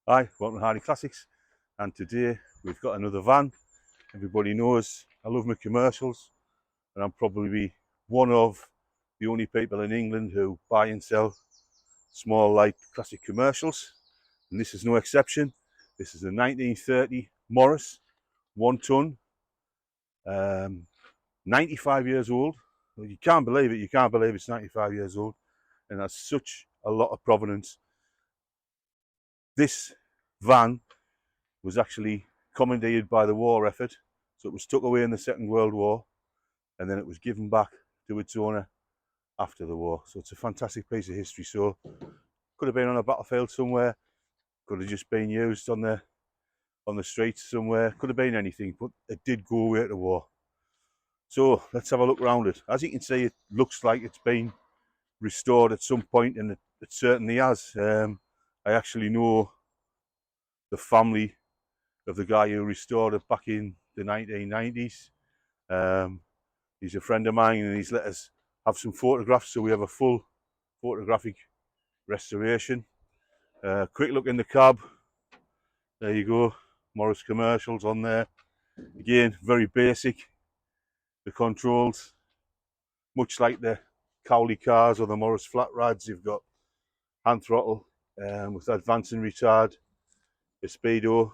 Hi, welcome to Hardy Classics, and today we've got another van. Everybody knows I love my commercials, and I'm probably one of the only people in England who buy and sell small light classic commercials, and this is no exception. This is a 1930 Morris, 1 ton, 95 years old. Well, you can't believe it, you can't believe it's 95 years old, and has such a lot of provenance. This van was actually commandeered by the war effort. So it was took away in the Second World War, and then it was given back to its owner after the war. So it's a fantastic piece of history. So could have been on a battlefield somewhere, could have just been used on the streets somewhere, could have been anything, but it did go away to war. So let's have a look around it. As you can see, it looks like it's been restored at some point, and it certainly has. I actually know the family of the guy who restored it back in the 1990s. He's a friend of mine, and he's let us have some photographs, so we have a full photographic restoration. Quick look in the cab. There you go, Morris commercials on there. Again, very basic. The controls, much like the Cowley cars or the Morris flat rads, you've got hand throttle with advancing retard, a speedo,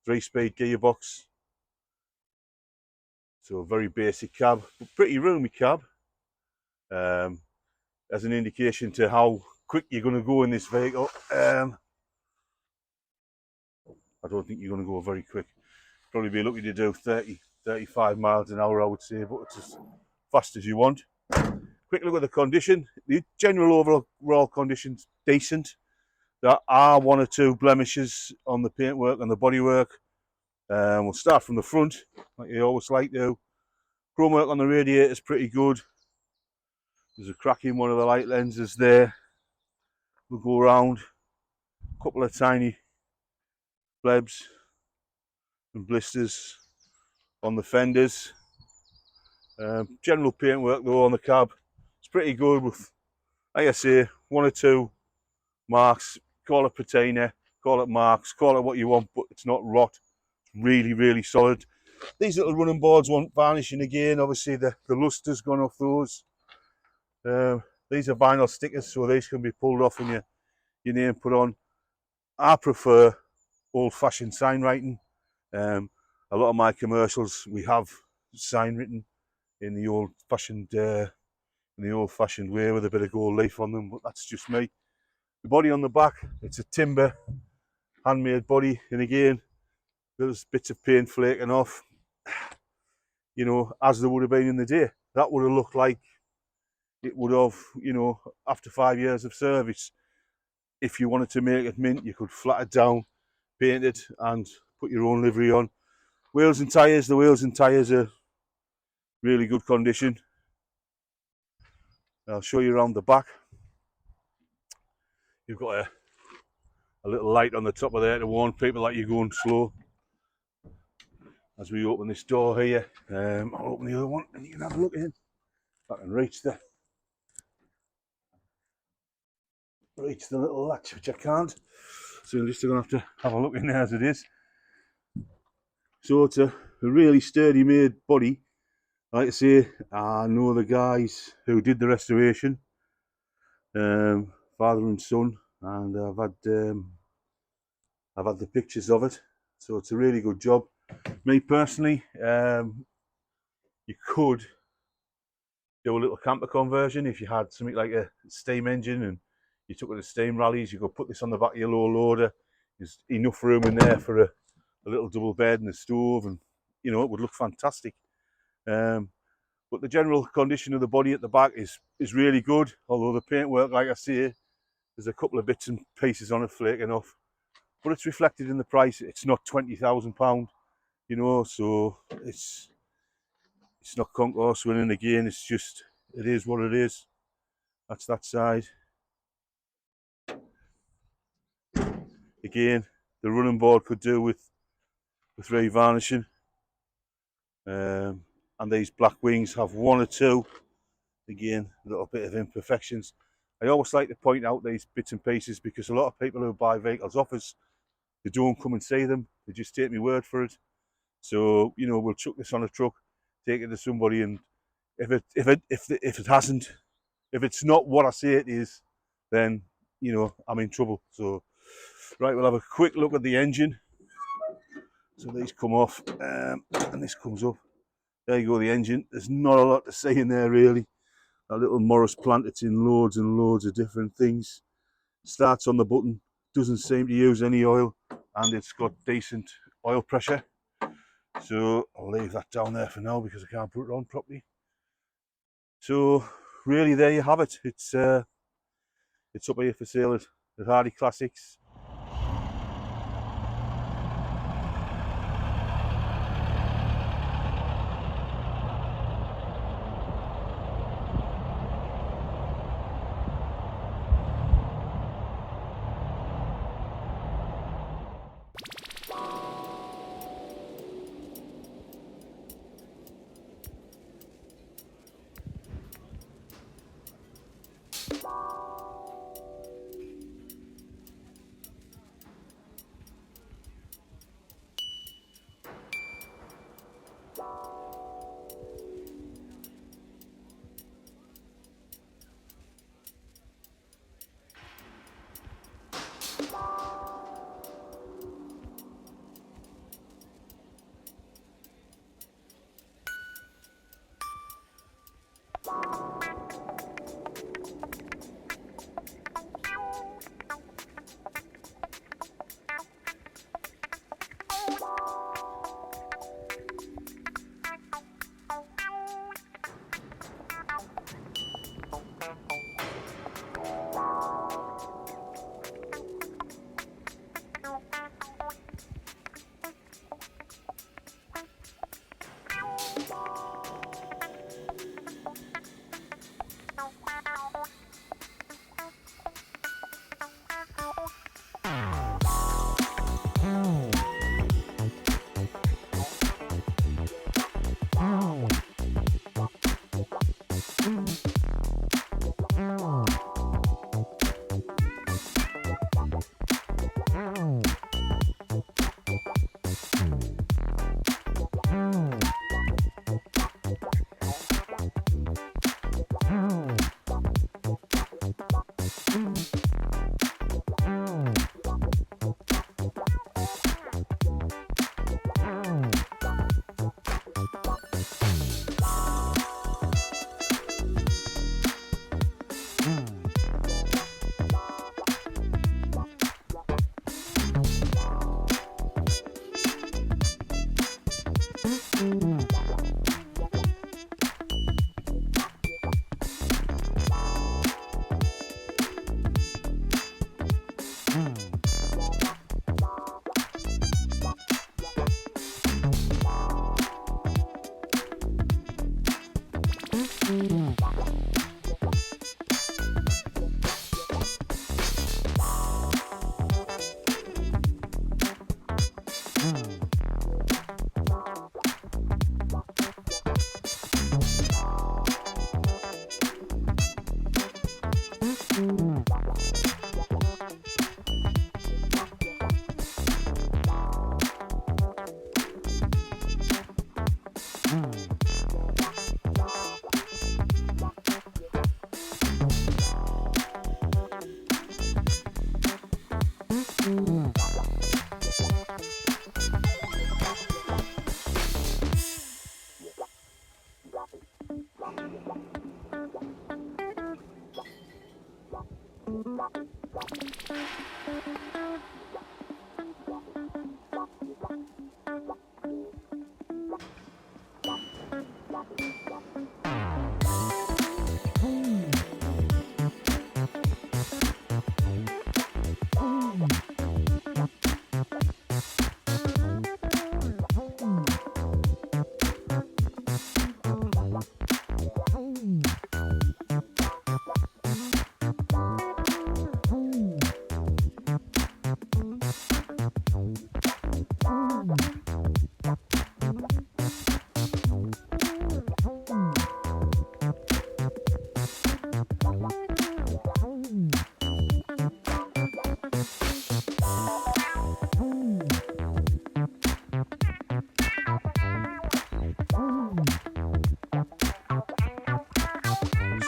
3-speed gearbox. So a very basic cab, but pretty roomy cab. As an indication to how quick you're going to go in this vehicle. I don't think you're going to go very quick. Probably be lucky to do 30, 35 miles an hour, I would say, but it's as fast as you want. Quick look at the condition. The general overall condition's decent. There are one or two blemishes on the paintwork and the bodywork. We'll start from the front, like you always like to. Chrome work on the radiator is pretty good. There's a crack in one of the light lenses there. We'll go around. A couple of tiny blebs and blisters on the fenders. General paintwork though on the cab, it's pretty good with, like I say, one or two marks. Call it patina, call it marks, call it what you want, but it's not rot. It's really, really solid. These little running boards want varnishing again. Obviously the luster's gone off those. These are vinyl stickers, so these can be pulled off and your name put on. I prefer old-fashioned sign writing. A lot of my commercials, we have sign written in the old-fashioned way with a bit of gold leaf on them, but that's just me. The body on the back, it's a timber handmade body, and again, there's bits of paint flaking off, you know, as there would have been in the day. That would have looked like it would have, you know, after 5 years of service. If you wanted to make it mint, you could flat it down, paint it, and put your own livery on. Wheels and tyres, the wheels and tyres are really good condition. I'll show you around the back. You've got a little light on the top of there to warn people that you're going slow. As we open this door here, I'll open the other one and you can have a look in. I can reach the little latch, which I can't. So I'm just going to have a look in there as it is. So it's a really sturdy made body. Like I say, I know the guys who did the restoration, father and son, and I've had the pictures of it. So it's a really good job. Me personally, you could do a little camper conversion if you had something like a steam engine and you took it to steam rallies. You could put this on the back of your low loader. There's enough room in there for a little double bed and a stove, and you know it would look fantastic. But the general condition of the body at the back is really good. Although the paintwork, like I say, there's a couple of bits and pieces on it flaking off, but it's reflected in the price. It's not £20,000, you know, so it's not concourse winning again. It's just, it is what it is. That's that side. Again, the running board could do with revarnishing. And these black wings have one or two, again, a little bit of imperfections. I always like to point out these bits and pieces because a lot of people who buy vehicles off us, they don't come and see them. They just take my word for it. So we'll chuck this on a truck, take it to somebody, and if it's not what I say it is, then I'm in trouble. So right, we'll have a quick look at the engine. So these come off, and this comes up. There you go, the engine. There's not a lot to see in there really. That little Morris plant, it's in loads and loads of different things. Starts on the button, doesn't seem to use any oil, and it's got decent oil pressure. So I'll leave that down there for now because I can't put it on properly. So really, there you have it. It's up here for sale at Hardy Classics.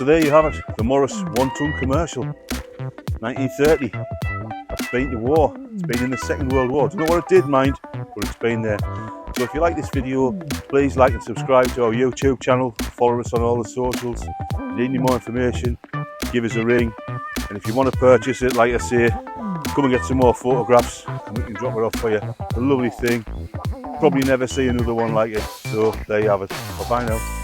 So there you have it, the Morris 1-ton commercial, 1930. It's been to war. It's been in the Second World War. Don't know what it did, mind, but it's been there. So if you like this video, please like and subscribe to our YouTube channel. Follow us on all the socials. If you need any more information, give us a ring. And if you want to purchase it, like I say, come and get some more photographs and we can drop it off for you. A lovely thing. Probably never see another one like it. So there you have it. Bye bye now.